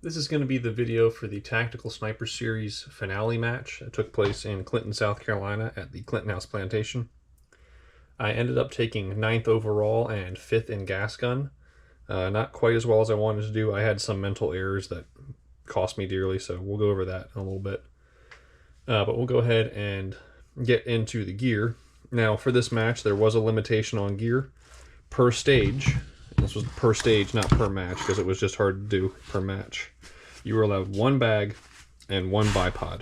This is going to be the video for the Tactical Sniper Series finale match. It took place in Clinton, South Carolina at the Clinton House Plantation. I ended up taking 9th overall and 5th in gas gun. Not quite as well as I wanted to do. I had some mental errors that cost me dearly, so we'll go over that in a little bit. But we'll go ahead and get into the gear. Now, for this match, there was a limitation on gear per stage. This was per stage, not per match, because it was just hard to do per match. You were allowed one bag and one bipod.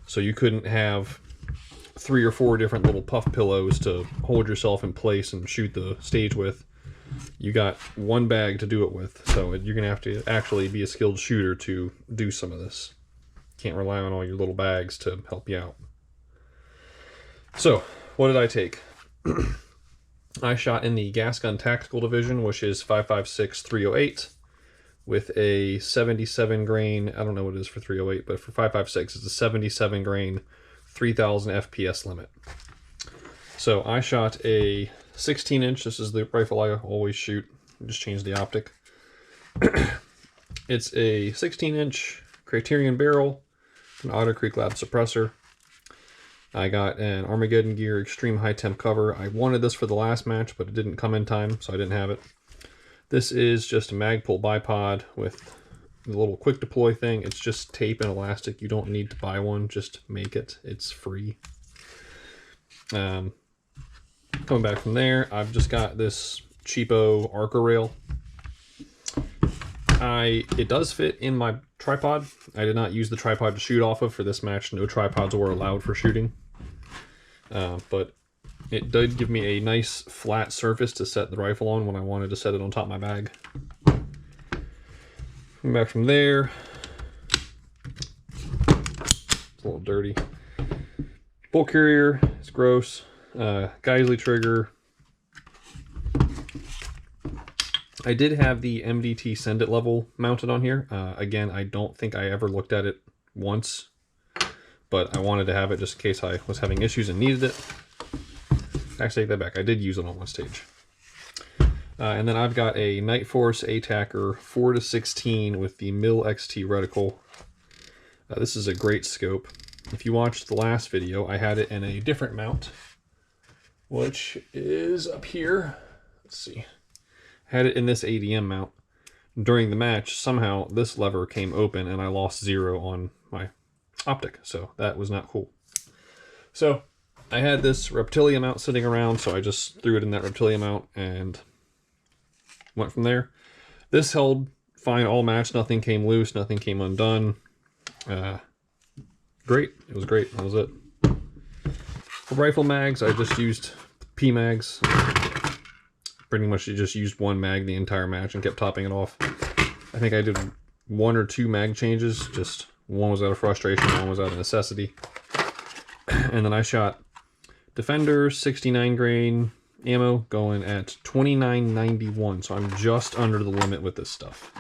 So you couldn't have 3 or 4 different little puff pillows to hold yourself in place and shoot the stage with. You got one bag to do it with, so you're going to have to actually be a skilled shooter to do some of this. Can't rely on all your little bags to help you out. So, what did I take? I shot in the gas gun tactical division, which is 5.56-308, with a 77 grain, I don't know what it is for 308, but for 5.56 it's a 77 grain 3000 FPS limit. So I shot a 16-inch, this is the rifle I always shoot, just change the optic. It's a 16-inch Criterion barrel, an Otter Creek Labs suppressor. I got an Armageddon Gear Extreme High Temp cover. I wanted this for the last match, but it didn't come in time, so I didn't have it. This is just a Magpul bipod with the little quick deploy thing. It's just tape and elastic. You don't need to buy one, just make it. It's free. Coming back from there, I've just got this cheapo Arca rail. It does fit in my tripod. I did not use the tripod to shoot off of for this match. No tripods were allowed for shooting. But it did give me a nice flat surface to set the rifle on when I wanted to set it on top of my bag. Coming back from there, it's a little dirty. Bolt carrier, it's gross. Geissele trigger. I did have the MDT Send It level mounted on here. Again, I don't think I ever looked at it once, but I wanted to have it just in case I was having issues and needed it. Actually, take that back. I did use it on one stage. And then I've got a Nightforce ATACR 4-16 with the Mil XT reticle. This is a great scope. If you watched the last video, I had it in a different mount, which is up here. Let's see. Had it in this ADM mount. During the match, somehow this lever came open and I lost 0 on my optic, so that was not cool. So I had this Reptilia mount sitting around, so I just threw it in that Reptilia mount and went from there. This held fine all match, nothing came loose, nothing came undone. Great, it was great, that was it. For rifle mags, I just used P mags. Pretty much just used one mag the entire match and kept topping it off. I think I did 1 or 2 mag changes, just one was out of frustration, one was out of necessity. And then I shot Defender 69 grain ammo going at 29.91, so I'm just under the limit with this stuff.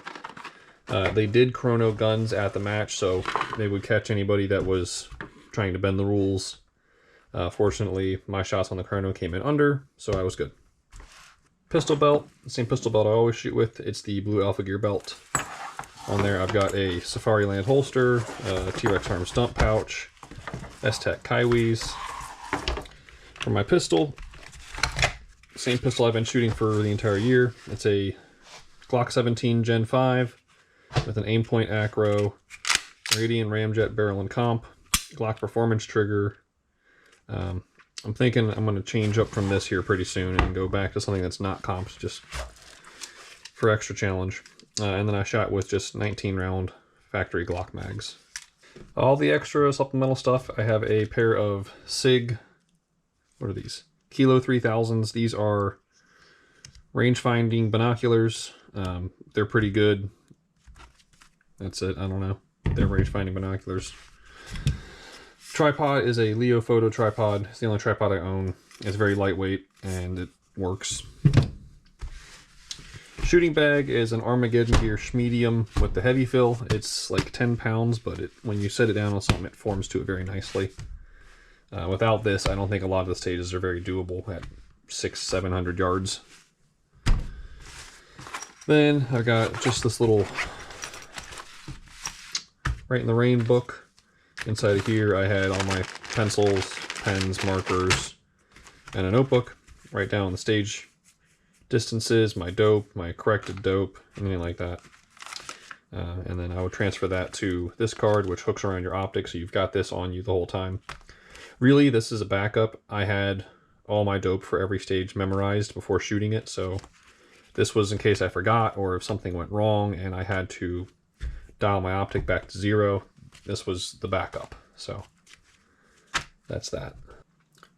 They did chrono guns at the match, so they would catch anybody that was trying to bend the rules. Fortunately, my shots on the chrono came in under, so I was good. Pistol belt, the same pistol belt I always shoot with. It's the Blue Alpha Gear belt. On there I've got a Safari Land holster, a T-Rex Arm stump pouch, S-Tech Kaiwis. For my pistol, same pistol I've been shooting for the entire year. It's a Glock 17 Gen 5 with an aimpoint acro, radian ramjet barrel and comp, Glock performance trigger. I'm thinking I'm going to change up from this here pretty soon and go back to something that's not comps, just for extra challenge. And then I shot with just 19 round factory Glock mags. All the extra supplemental stuff, I have a pair of SIG, what are these? Kilo 3000s. These are range-finding binoculars. They're pretty good. That's it, I don't know. They're range-finding binoculars. Tripod is a Leo photo tripod. It's the only tripod I own. It's very lightweight and it works. Shooting bag is an Armageddon Gear Schmedium with the heavy fill. It's like 10 pounds, but when you set it down on something, it forms to it very nicely. Without this, I don't think a lot of the stages are very doable at 600-700 yards. Then I've got just this little Right in the rain book, inside of here I had all my pencils, pens, markers, and a notebook. Write down the stage distances, my dope, my corrected dope, anything like that. And then I would transfer that to this card, which hooks around your optic, so you've got this on you the whole time. Really, this is a backup. I had all my dope for every stage memorized before shooting it, so this was in case I forgot or if something went wrong and I had to dial my optic back to 0. This was the backup, so that's that.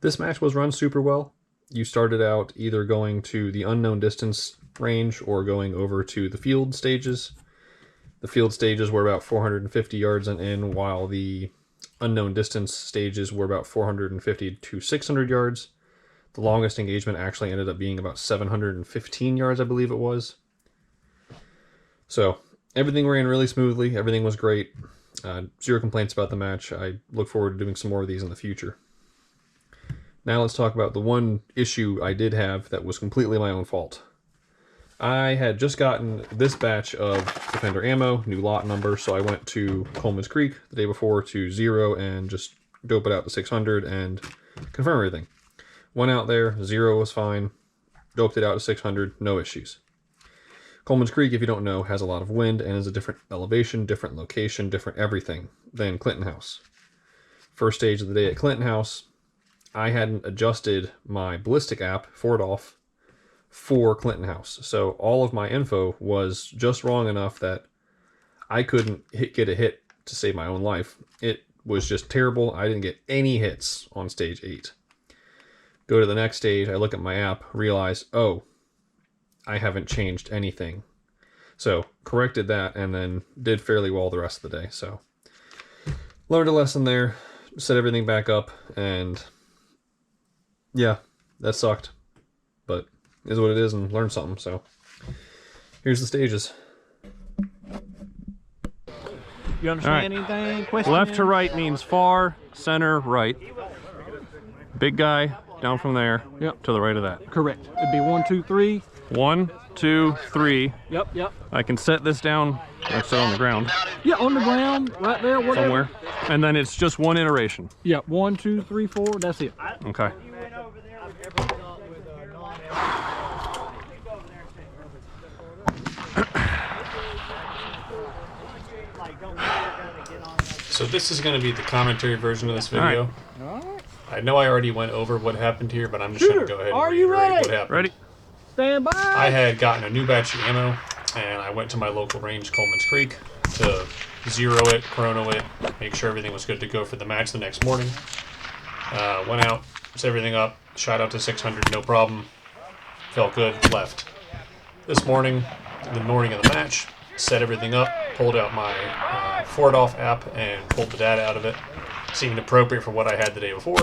This match was run super well. You started out either going to the unknown distance range or going over to the field stages. The field stages were about 450 yards in, while the unknown distance stages were about 450 to 600 yards. The longest engagement actually ended up being about 715 yards, I believe it was. So everything ran really smoothly. Everything was great. Zero complaints about the match. I look forward to doing some more of these in the future. Now let's talk about the one issue I did have that was completely my own fault. I had just gotten this batch of Defender ammo, new lot number, so I went to Coleman's Creek the day before to 0 and just dope it out to 600 and confirm everything. Went out there, 0 was fine, doped it out to 600, no issues. Coleman's Creek, if you don't know, has a lot of wind and is a different elevation, different location, different everything than Clinton House. First stage of the day at Clinton House, I hadn't adjusted my ballistic app, Fordoff, for Clinton House. So all of my info was just wrong enough that I couldn't get a hit to save my own life. It was just terrible. I didn't get any hits on stage 8. Go to the next stage, I look at my app, realize, oh, I haven't changed anything. So corrected that and then did fairly well the rest of the day. So learned a lesson there, set everything back up, and yeah, that sucked, but it is what it is, and learned something. So here's the stages. You understand anything? Question? Left to right means far, center, right. Big guy down from there. Yep. To the right of that. Correct. It'd be 1, 2, 3. 1, 2, 3. Yep. I can set this down. I set on the ground. Yeah, on the ground, right there, whatever. Somewhere. And then it's just one iteration. Yeah, 1, 2, 3, 4. That's it. Okay. So this is going to be the commentary version of this video. All right. I know I already went over what happened here, but I'm just going to go ahead and reiterate what happened. Ready? Stand by. I had gotten a new batch of ammo, and I went to my local range, Coleman's Creek, to 0 it, chrono it, make sure everything was good to go for the match the next morning. Went out, set everything up, shot out to 600, no problem. Felt good, left. This morning, the morning of the match, set everything up, pulled out my Fordoff app and pulled the data out of it. Seemed appropriate for what I had the day before,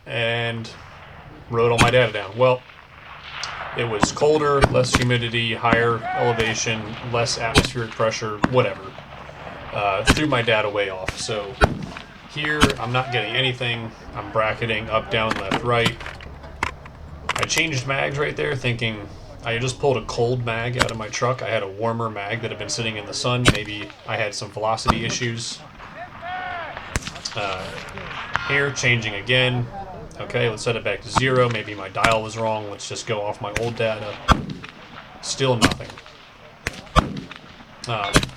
and wrote all my data down. Well, it was colder, less humidity, higher elevation, less atmospheric pressure, whatever. Threw my data way off. So here, I'm not getting anything. I'm bracketing up, down, left, right. I changed mags right there, thinking I just pulled a cold mag out of my truck. I had a warmer mag that had been sitting in the sun. Maybe I had some velocity issues. Here, changing again. Okay, let's set it back to 0. Maybe my dial was wrong. Let's just go off my old data. Still nothing.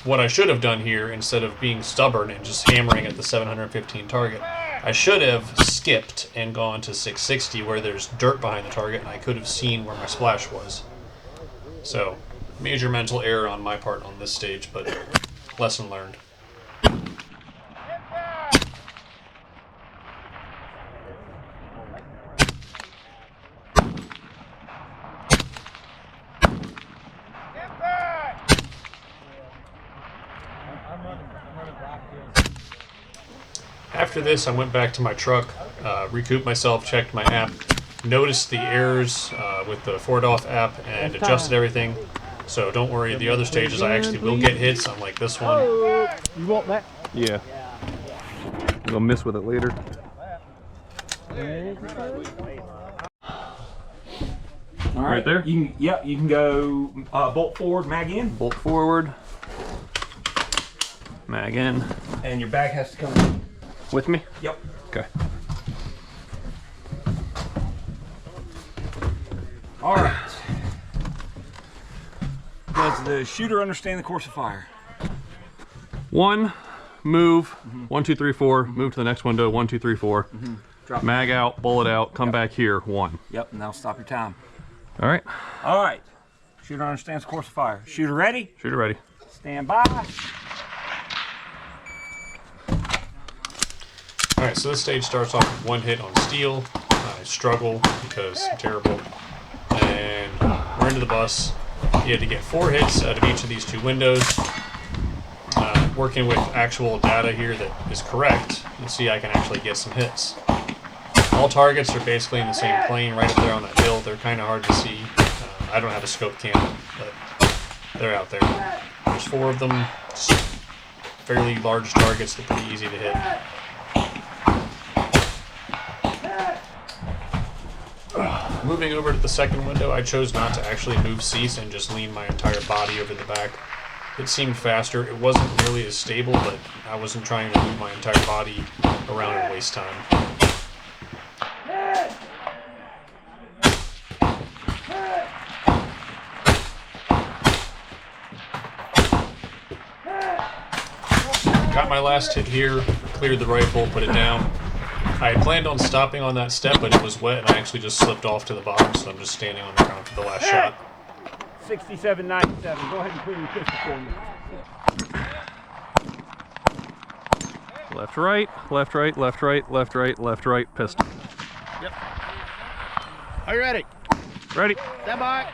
What I should have done here, instead of being stubborn and just hammering at the 715 target, I should have skipped and gone to 660 where there's dirt behind the target and I could have seen where my splash was. So, major mental error on my part on this stage, but lesson learned. After this, I went back to my truck, recouped myself, checked my app, noticed the errors with the Fordoff app, and adjusted everything. So don't worry, the other stages I actually will get hits, unlike this one. You want that? Yeah. We'll miss with it later. All right, there? You can go bolt forward, mag in. Bolt forward. Mag in. And your bag has to come With me? Yep. Okay. All right. Does the shooter understand the course of fire? One, move. 1, 2, 3, 4. Move to the next window. 1, 2, 3, 4. Drop. Mag out, bullet out, come back here. 1. Yep, and now stop your time. All right. All right. Shooter understands the course of fire. Shooter ready? Shooter ready. Stand by. All right, so this stage starts off with 1 hit on steel. I struggle because I'm terrible. And we're into the bus. You had to get 4 hits out of each of these 2 windows. Working with actual data here that is correct, you'll see I can actually get some hits. All targets are basically in the same plane right up there on that hill. They're kind of hard to see. I don't have a scope cam, but they're out there. There's 4 of them, just fairly large targets that are pretty easy to hit. Moving over to the second window, I chose not to actually move seats and just lean my entire body over the back. It seemed faster. It wasn't nearly as stable, but I wasn't trying to move my entire body around and waste time. Got my last hit here, cleared the rifle, put it down. I had planned on stopping on that step, but it was wet and I actually just slipped off to the bottom, so I'm just standing on the ground for the last shot. 6797. Go ahead and clear your pistol for me. Left, right, left, right, left, right, left, right, left, right, pistol. Yep. Are you ready? Ready. Stand by.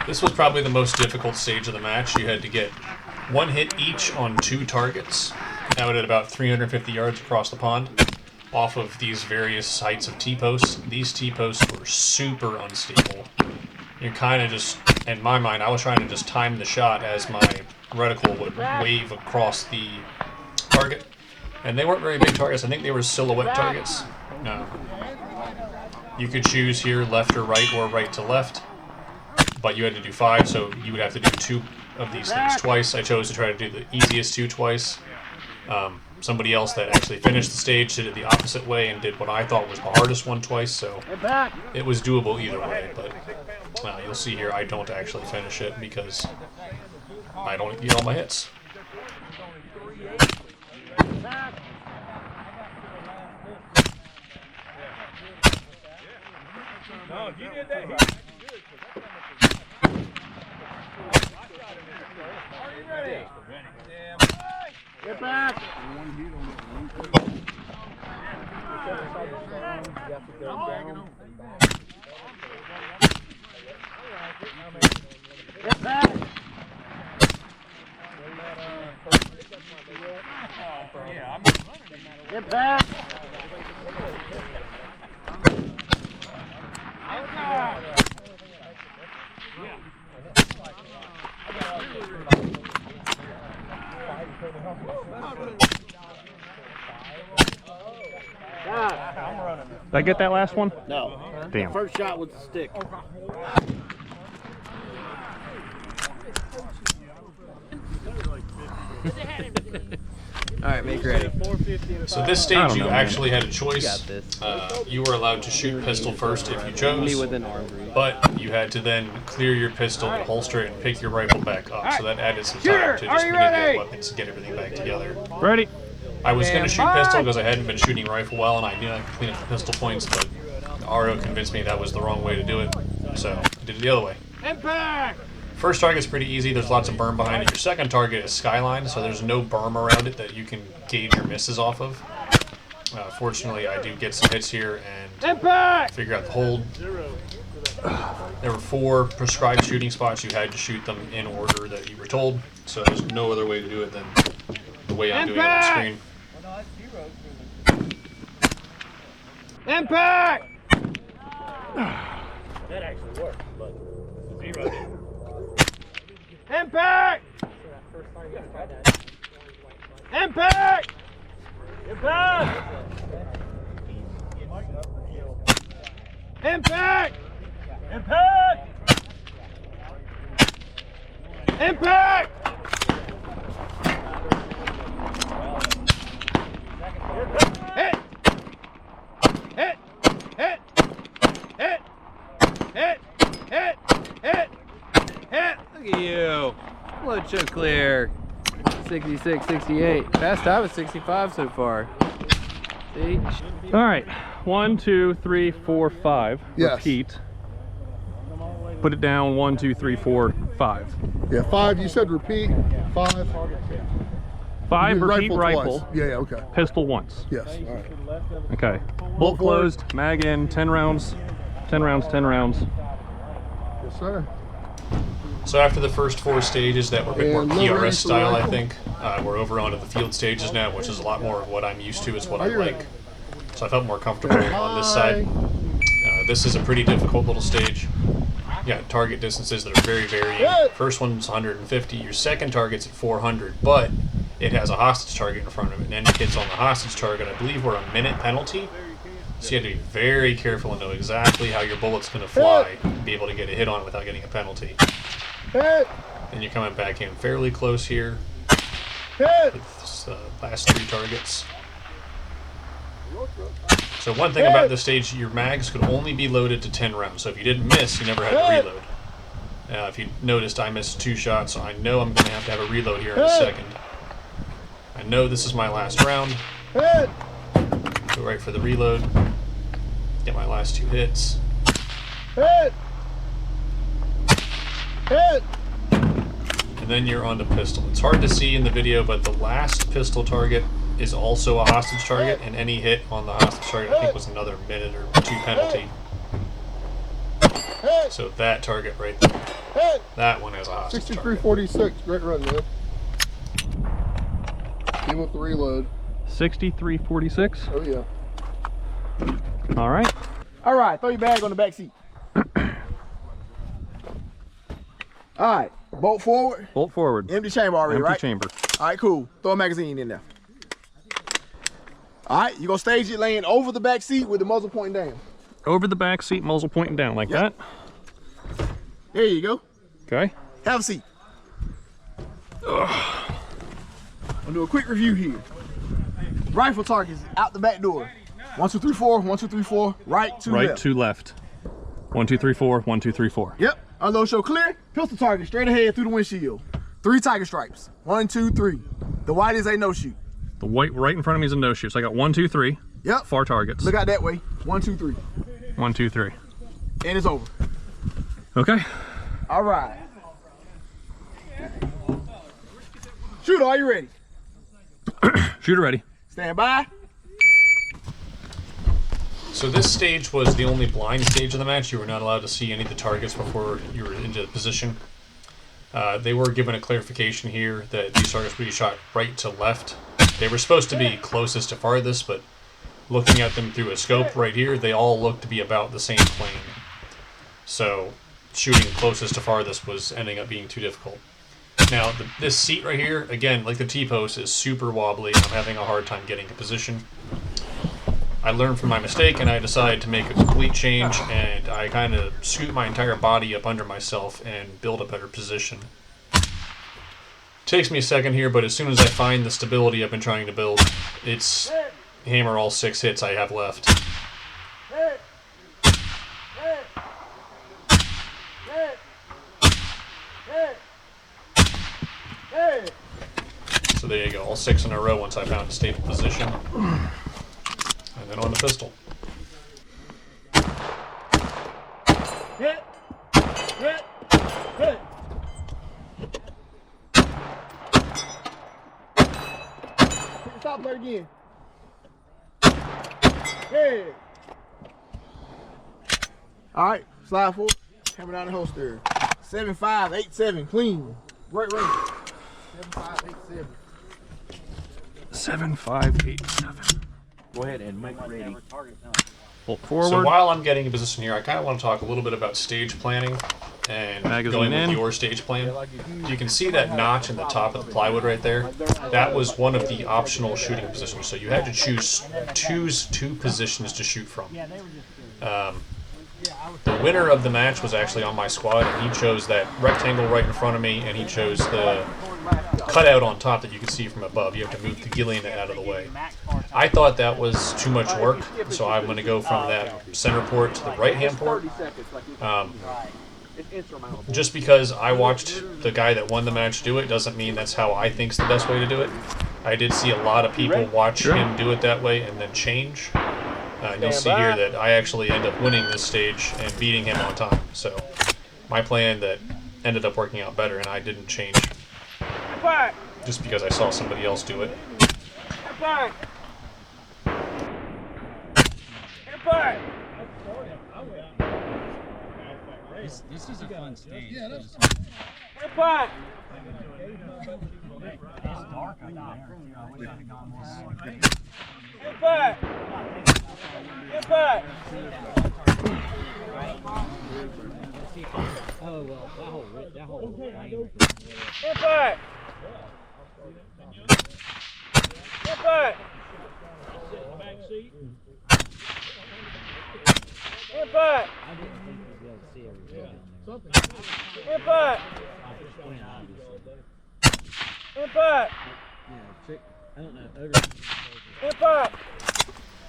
This was probably the most difficult stage of the match. You had to get 1 hit each on 2 targets, out at about 350 yards across the pond, off of these various heights of T-posts. These T-posts were super unstable. You're kind of just, in my mind, I was trying to just time the shot as my reticle would wave across the target. And they weren't very big targets. I think they were silhouette targets. You could choose here left or right to left, but you had to do 5, so you would have to do 2 of these things twice. I chose to try to do the easiest 2 twice. Somebody else that actually finished the stage did it the opposite way and did what I thought was the hardest one twice, so it was doable either way, but you'll see here I don't actually finish it because I don't get all my hits. No, if you did that here. Are you ready? Get back. Get back. Get back. Did I get that last one? No. Damn. First shot with the stick. Alright, make ready. So this stage you actually had a choice. You were allowed to shoot pistol first if you chose, but you had to then clear your pistol and holster it and pick your rifle back up. So that added some time to just manipulate weapons and get everything back together. Ready. I was going to shoot pistol because I hadn't been shooting rifle well and I knew I could clean up the pistol points, but RO convinced me that was the wrong way to do it, so I did it the other way. Impact. First target's pretty easy, there's lots of berm behind it. Your second target is skyline, so there's no berm around it that you can gauge your misses off of. Fortunately, I do get some hits here and figure out the hold. There were 4 prescribed shooting spots. You had to shoot them in order that you were told, so there's no other way to do it than the way I'm doing it on screen. Impact! That actually worked, but 0 didn't. Impact! Impact! Impact! Impact! Impact! Impact! you. Load show clear. 66, 68. Fast time is 65 so far. See? All right, 1, 2, 3, 4, 5. Yes. Repeat. Put it down. 1, 2, 3, 4, 5. Yeah, 5. You said repeat. 5. 5. You Repeat twice. rifle. Yeah, okay. Pistol once. Yes. All right. Okay. Bolt closed. Mag in. 10 rounds. 10 rounds. 10 rounds. Yes, sir. So after the first 4 stages that were a bit more And no ready PRS for style, I rifle? think, we're over onto the field stages now, which is a lot more of what I'm used to, is what I Are you like. ready? So I felt more comfortable on this side. This is a pretty difficult little stage. You got target distances that are very varying. First one's 150, your second target's at 400, but it has a hostage target in front of it, and any hits on the hostage target, I believe, were a minute penalty. So you have to be very careful and know exactly how your bullet's going to fly and be able to get a hit on it without getting a penalty. And you're coming back in fairly close here with this, last 3 targets. So one thing about this stage, your mags could only be loaded to 10 rounds. So if you didn't miss, you never had to reload. If you noticed, I missed 2 shots, so I know I'm going to have a reload here in a second. I know this is my last round. Go right for the reload. Get my last 2 hits. And then you're on to pistol. It's hard to see in the video, but the last pistol target is also a hostage target, and any hit on the hostage target, I think, was another minute or 2 penalty. So that target right there, that one has a hostage target. 63-46. Great run, man. Give up the reload. 63-46. Oh, yeah. All right. All right, throw your bag on the back seat. All right, bolt forward. Bolt forward. Empty chamber already, Empty right? chamber. All right, cool. Throw a magazine in there. All right, you're gonna stage it laying over the back seat with the muzzle pointing down. Over the back seat, muzzle pointing down like that. There you go. Okay. Have a seat. I'll do a quick review here. Rifle targets out the back door. 1, 2, 3, 4. 1, 2, 3, 4. Right, 2 Right, left. 2 left. 1, 2, 3, 4. 1, 2, 3, 4. Yep. Unload show clear. Pistol target straight ahead through the windshield. 3 tiger stripes. 1, 2, 3. The white is a no shoot. The white right in front of me is a no shoot. So I got 1, 2, 3. Yep. 4 targets. Look out that way. 1, 2, 3. 1, 2, 3. And it's over. Okay. All right. Shooter, are you ready? Shooter ready. Stand by. So this stage was the only blind stage of the match. You were not allowed to see any of the targets before you were into position. They were given a clarification here that these targets would be shot right to left. They were supposed to be closest to farthest, but looking at them through a scope right here, they all look to be about the same plane. So shooting closest to farthest was ending up being too difficult. Now, this seat right here, again, like the T-post, is super wobbly. I'm having a hard time getting to position. I learned from my mistake, and I decided to make a complete change, and I kind of scoot my entire body up under myself and build a better position. Takes me a second here, but as soon as I find the stability I've been trying to build, it's hammer all 6 hits I have left. So there you go, all 6 in a row once I found a stable position. And then on the pistol. Hit. Hit. Hit. Stop that again. Hey. All right, slide forward. Hammer down the holster. 7587, clean. Great range. 7587. 7587. Go ahead and make ready. Bolt forward. So while I'm getting in position here, I kind of want to talk a little bit about stage planning and Magazine going in. with your stage plan. You can see that notch in the top of the plywood right there. That was one of the optional shooting positions. So you had to choose 2 positions to shoot from. The winner of the match was actually on my squad, and he chose that rectangle right in front of me, and he chose the cutout on top that you can see from above. You have to move the Gillian out of the way. I thought that was too much work, so I'm going to go from that center port to the right-hand port. It's insurmountable. Just because I watched the guy that won the match do it doesn't mean that's how I think's the best way to do it. I did see a lot of people watch him do it that way and then change. And you'll see here that I actually end up winning this stage and beating him on time. So my plan that ended up working out better, and I didn't change just because I saw somebody else do it. This is a fun stage. Yeah, that's Oh, well, that whole thing.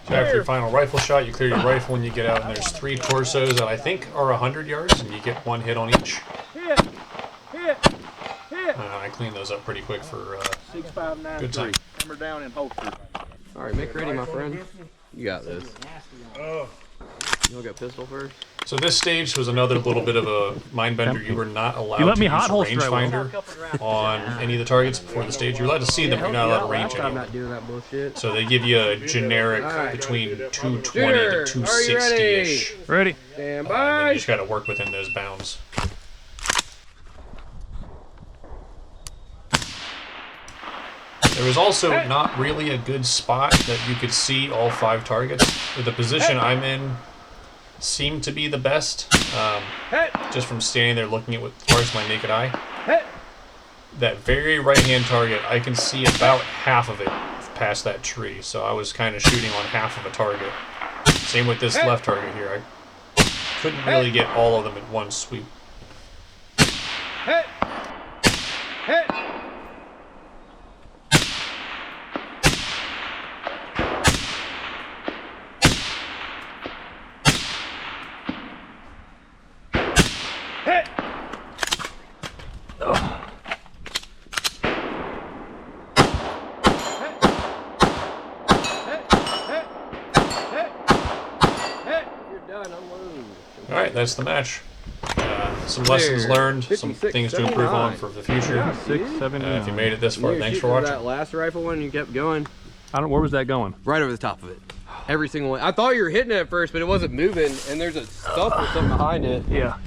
So after your final rifle shot, you clear your rifle and you get out, and there's 3 torsos that I think are 100 yards, and you get 1 hit on each. I cleaned those up pretty quick for good time. Hammer down and holster. All right, make ready, my friend. You got this. You'll get pistol first. So this stage was another little bit of a mind bender. You were not allowed to use a rangefinder on any of the targets before the stage. You're allowed to see them, but you're not allowed to range I'm any. not doing that bullshit. So they give you a generic between 220 to 260-ish. Ready. Stand And by. you just got to work within those bounds. There was also not really a good spot that you could see all 5 targets. The position I'm in seemed to be the best, just from standing there looking at what as far as my naked eye. That very right-hand target, I can see about half of it past that tree, so I was kind of shooting on half of a target. Same with this left target here. I couldn't really get all of them in one sweep. Alright, that's the match. Some lessons learned, some things to improve on for the future. 679. If you made it this far, thanks for watching. That last rifle one, you kept going. Where was that going? Right over the top of it. Every single one. I thought you were hitting it at first, but it wasn't moving, and there's a stump or something behind it. Yeah.